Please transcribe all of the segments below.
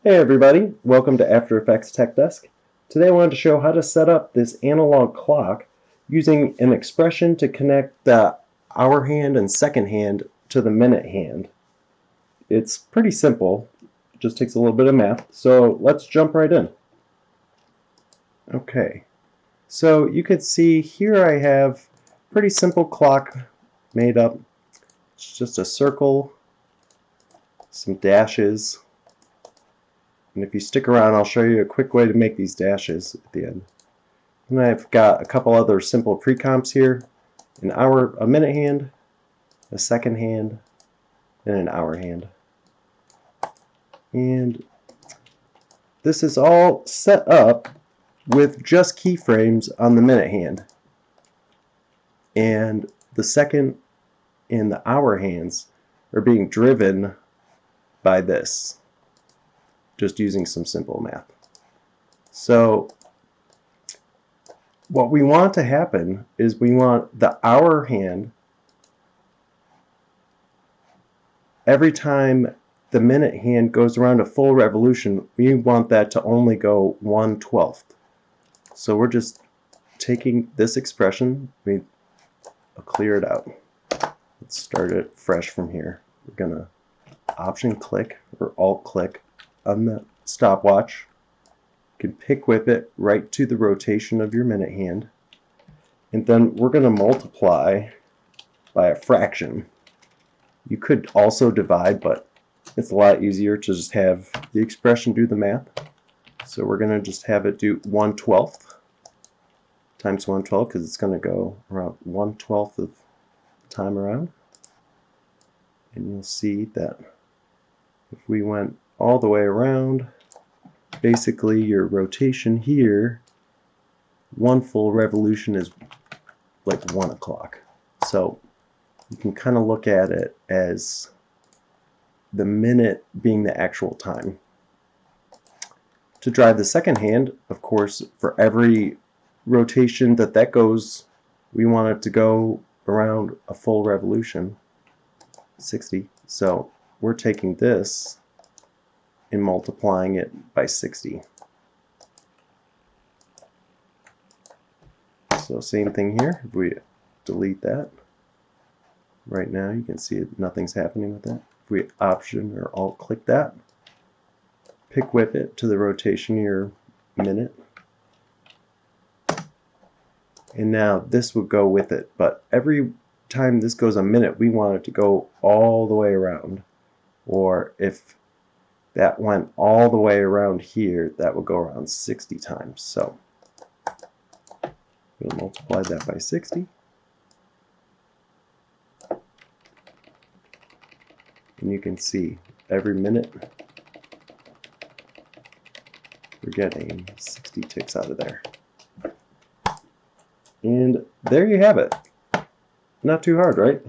Hey everybody, welcome to After Effects Tech Desk. Today I wanted to show how to set up this analog clock using an expression to connect the hour hand and second hand to the minute hand. It's pretty simple, it just takes a little bit of math, so let's jump right in. Okay, so you can see here I have a pretty simple clock made up. It's just a circle, some dashes, and if you stick around I'll show you a quick way to make these dashes at the end. And I've got a couple other simple pre-comps here, a minute hand, a second hand, and an hour hand. And this is all set up with just keyframes on the minute hand. And the second and the hour hands are being driven by this, just using some simple math. So what we want to happen is we want the hour hand, every time the minute hand goes around a full revolution, we want that to only go 1/12. So we're just taking this expression, I'll clear it out. Let's start it fresh from here. We're going to Option click or Alt click on the stopwatch. You can pick whip it right to the rotation of your minute hand, and then we're going to multiply by a fraction. You could also divide, but it's a lot easier to just have the expression do the math. So we're going to just have it do 1/12 times 1/12 because it's going to go around 1/12 of the time around. And you'll see that if we went all the way around, basically your rotation here, one full revolution is like 1 o'clock. So you can kind of look at it as the minute being the actual time. To drive the second hand, of course, for every rotation that goes, we want it to go around a full revolution, 60. So we're taking this and multiplying it by 60. So same thing here. If we delete that, right now you can see nothing's happening with that. If we Option or Alt click that, pick whip it to the rotation of your minute, and now this would go with it, but every time this goes a minute we want it to go all the way around, or if that went all the way around here, that would go around 60 times. So we'll multiply that by 60, and you can see every minute we're getting 60 ticks out of there. And there you have it. Not too hard, right?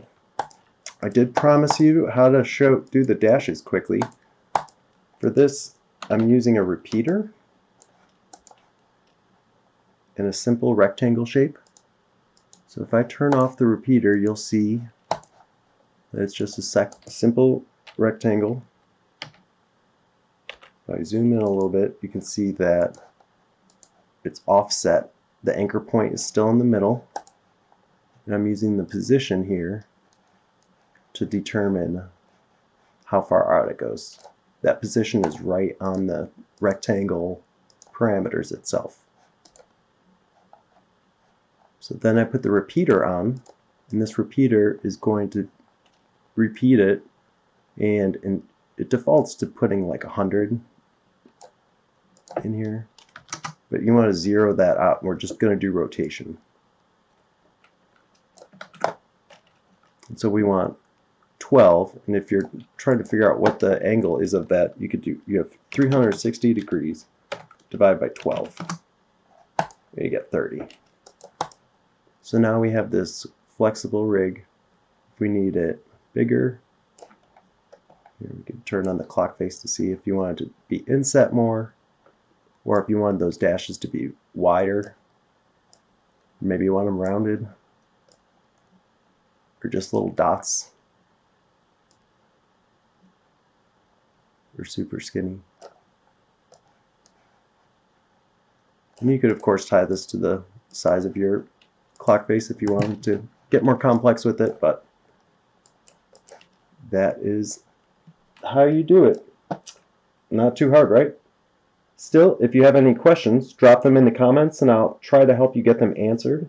I did promise you how to do the dashes quickly. For this, I'm using a repeater in a simple rectangle shape. So if I turn off the repeater, you'll see that it's just a simple rectangle. If I zoom in a little bit, you can see that it's offset. The anchor point is still in the middle, and I'm using the position here to determine how far out it goes. That position is right on the rectangle parameters itself. So then I put the repeater on, and this repeater is going to repeat it, and it defaults to putting like 100 in here, but you want to zero that out. We're just going to do rotation. And so we want 12, and if you're trying to figure out what the angle is of that, you have 360 degrees divided by 12, and you get 30. So now we have this flexible rig. If we need it bigger, here we can turn on the clock face to see if you want it to be inset more, or if you want those dashes to be wider. Maybe you want them rounded, or just little dots, or super skinny. And you could of course tie this to the size of your clock face if you wanted to get more complex with it, but that is how you do it. Not too hard, right? Still, if you have any questions, drop them in the comments and I'll try to help you get them answered.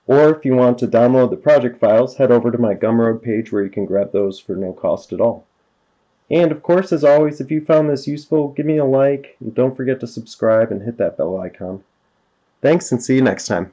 Or if you want to download the project files, head over to my Gumroad page where you can grab those for no cost at all. And of course, as always, if you found this useful, give me a like, and don't forget to subscribe and hit that bell icon. Thanks, and see you next time.